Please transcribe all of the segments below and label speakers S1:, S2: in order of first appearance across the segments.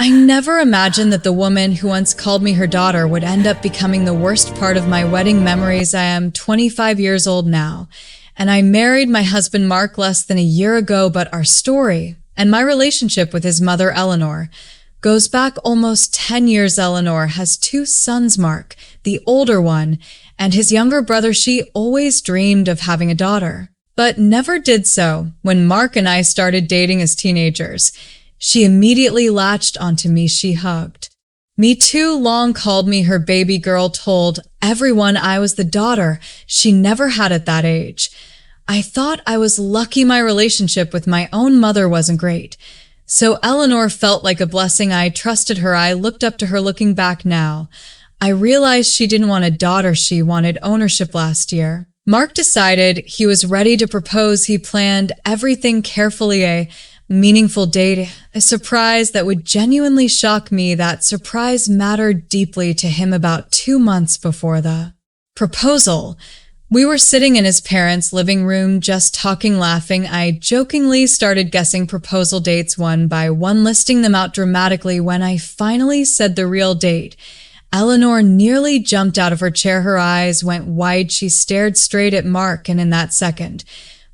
S1: I never imagined that the woman who once called me her daughter would end up becoming the worst part of my wedding memories. I am 25 years old now, and I married my husband Mark less than a year ago, but our story and my relationship with his mother Eleanor goes back almost 10 years. Eleanor has two sons, Mark, the older one, and his younger brother. She always dreamed of having a daughter, but never did so. When Mark and I started dating as teenagers, she immediately latched onto me. She hugged me too long, called me her baby girl, told everyone I was the daughter she never had at that age. I thought I was lucky my relationship with my own mother wasn't great. So Eleanor felt like a blessing. I trusted her. I looked up to her. Looking back now, I realized she didn't want a daughter. She wanted ownership. Last year, Mark decided he was ready to propose. He planned everything carefully, a meaningful date, a surprise that would genuinely shock me. That surprise mattered deeply to him. About 2 months before the proposal, we were sitting in his parents' living room, just talking, laughing. I jokingly started guessing proposal dates one by one, listing them out dramatically. When I finally said the real date, Eleanor nearly jumped out of her chair. Her eyes went wide. She stared straight at Mark, and in that second,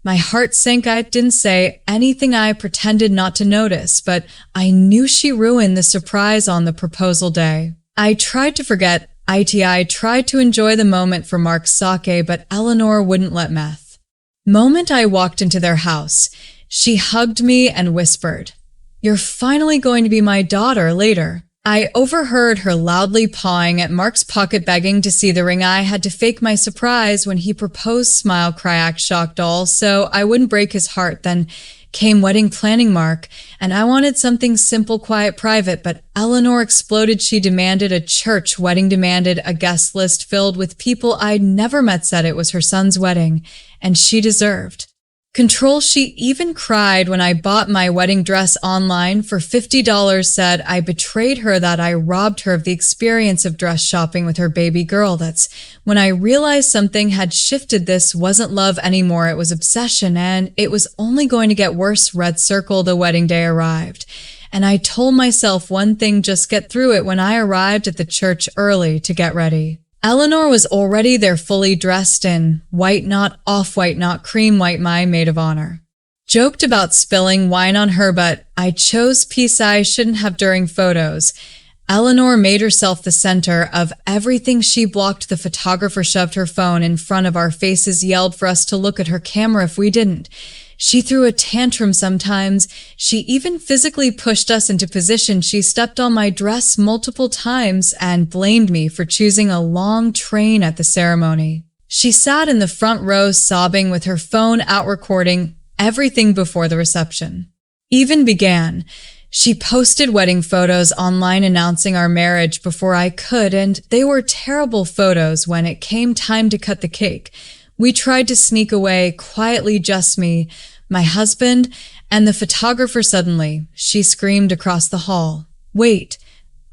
S1: my heart sank. I didn't say anything. I pretended not to notice, but I knew she ruined the surprise on the proposal day. I tried to forget I tried to enjoy the moment for Mark's sake, but Eleanor wouldn't let meth. Moment I walked into their house, she hugged me and whispered, "You're finally going to be my daughter later." I overheard her loudly pawing at Mark's pocket, begging to see the ring. I had to fake my surprise when he proposed, smile, cry, act shocked, all so I wouldn't break his heart. Then came wedding planning, Mark, and I wanted something simple, quiet, private, but Eleanor exploded. She demanded a church wedding, demanded a guest list filled with people I'd never met, said it was her son's wedding, and she deserved control. She even cried when I bought my wedding dress online for $50, said I betrayed her, that I robbed her of the experience of dress shopping with her baby girl. That's when I realized something had shifted. This wasn't love anymore. It was obsession, and it was only going to get worse. Red circle. The wedding day arrived, and I told myself one thing, just get through it. When I arrived at the church early to get ready, Eleanor was already there, fully dressed in white, not off-white, not cream white, my maid of honor. Joked about spilling wine on her, but I chose peace. I shouldn't have. During photos, Eleanor made herself the center of everything. She blocked the photographer, shoved her phone in front of our faces, yelled for us to look at her camera if we didn't. She threw a tantrum sometimes. She even physically pushed us into position. She stepped on my dress multiple times and blamed me for choosing a long train at the ceremony. She sat in the front row sobbing with her phone out, recording everything before the reception even began. She posted wedding photos online announcing our marriage before I could, and they were terrible photos. When it came time to cut the cake, we tried to sneak away quietly, just me, my husband, and the photographer. Suddenly, she screamed across the hall, "Wait,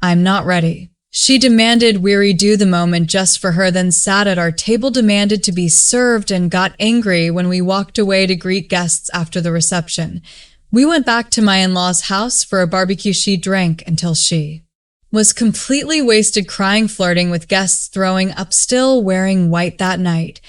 S1: I'm not ready." She demanded we redo the moment just for her, then sat at our table, demanded to be served, and got angry when we walked away to greet guests after the reception. We went back to my in-laws' house for a barbecue. She drank until she was completely wasted, crying, flirting with guests, throwing up, still wearing white that night.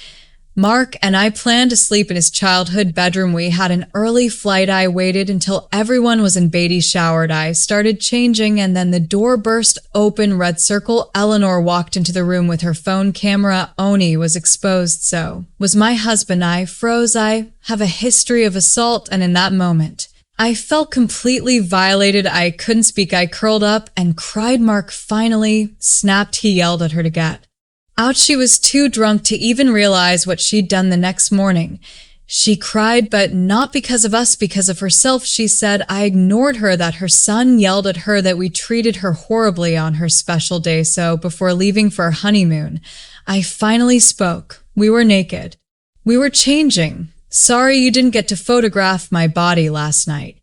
S1: Mark and I planned to sleep in his childhood bedroom. We had an early flight. I waited until everyone was in bed, showered. I started changing, and then the door burst open. Red circle. Eleanor walked into the room with her phone camera. Oni was exposed. So was my husband. I froze. I have a history of assault, and in that moment, I felt completely violated. I couldn't speak. I curled up and cried. Mark finally snapped. He yelled at her to get out. She was too drunk to even realize what she'd done the next morning. She cried, but not because of us, because of herself. She said I ignored her, that her son yelled at her, that we treated her horribly on her special day. So before leaving for our honeymoon, I finally spoke. We were naked. We were changing. "Sorry you didn't get to photograph my body last night."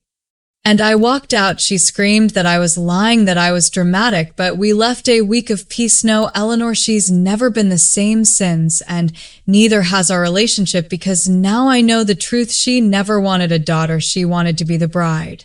S1: And I walked out. She screamed that I was lying, that I was dramatic, but we left a week of peace. No, Eleanor, she's never been the same since, and neither has our relationship, because now I know the truth. She never wanted a daughter. She wanted to be the bride.